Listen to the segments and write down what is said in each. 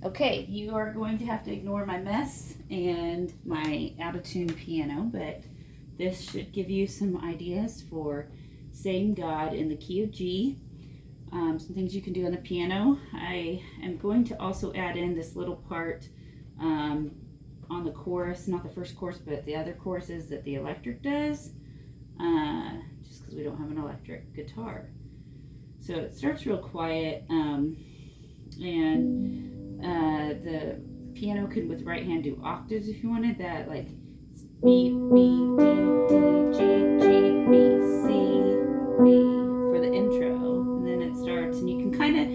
Okay, you are going to have to ignore my mess and my out-of-tune piano, but this should give you some ideas for saying God in the key of G. Some things you can do on the piano. I am going to also add in this little part on the chorus, not the first chorus, but the other choruses that the electric does, just because we don't have an electric guitar. So it starts real quiet, and the piano could with right hand do octaves if you wanted that, like B, B, D, D, G, G, B, C, B for the intro. And then it starts, and you can kind of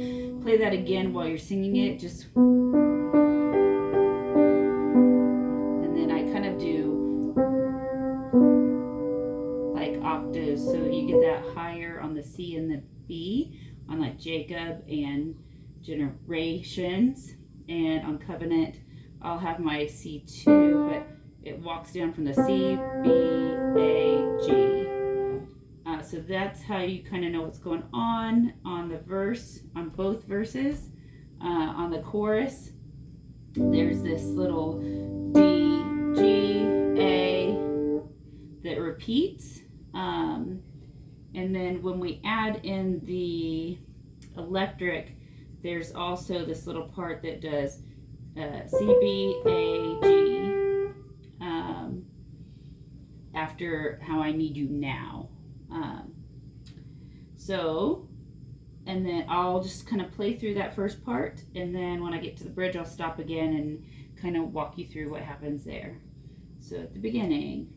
play that again while you're singing it, just. And then I kind of do like octaves, so you get that higher on the C and the B on like Jacob and Generations, and on Covenant I'll have my C2, but it walks down from the C, B, A, G. So that's how you kind of know what's going on the verse, on both verses. On the chorus, there's this little D, G, A that repeats. And then when we add in the electric, there's also this little part that does C, B, A, G after How I Need You Now. And then I'll just kind of play through that first part, and then when I get to the bridge, I'll stop again and kind of walk you through what happens there. So at the beginning.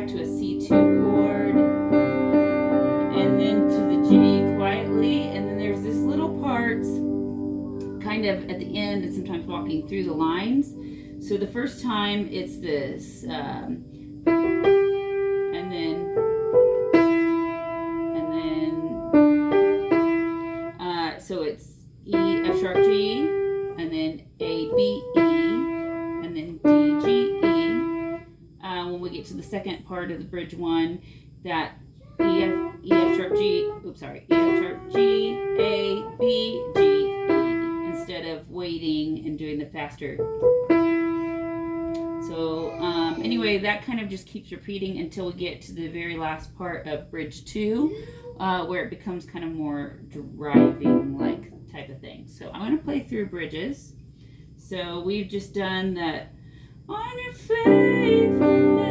To a C2 chord, and then to the G quietly, and then there's this little part kind of at the end and sometimes walking through the lines. So the first time it's this and then so it's E, F sharp, G, and then A, B, E, and then D, G, E. When we get to the second part of the bridge one, that E, F sharp, G, E, F sharp, G, A, B, G, E, instead of waiting and doing the faster. So anyway, that kind of just keeps repeating until we get to the very last part of bridge 2, where it becomes kind of more driving like type of thing. So I'm going to play through bridges. So we've just done that on your faithfulness.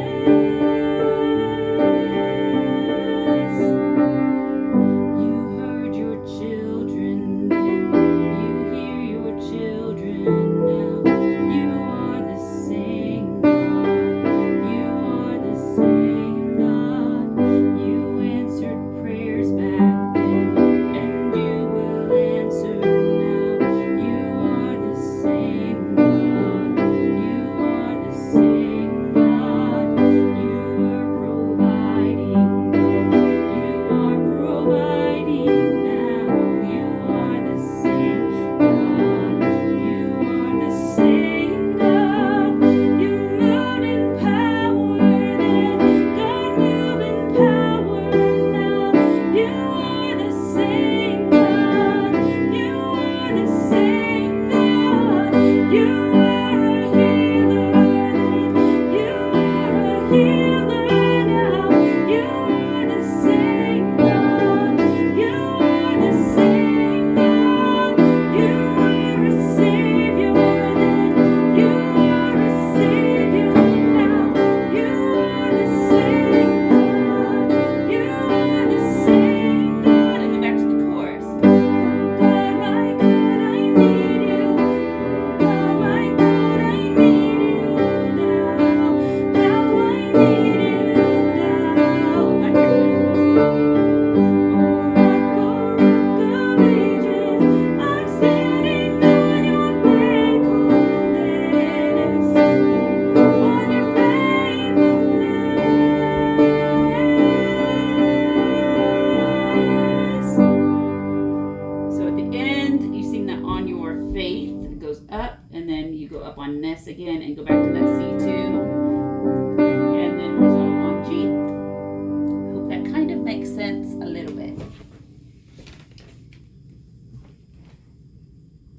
Again and go back to that C2,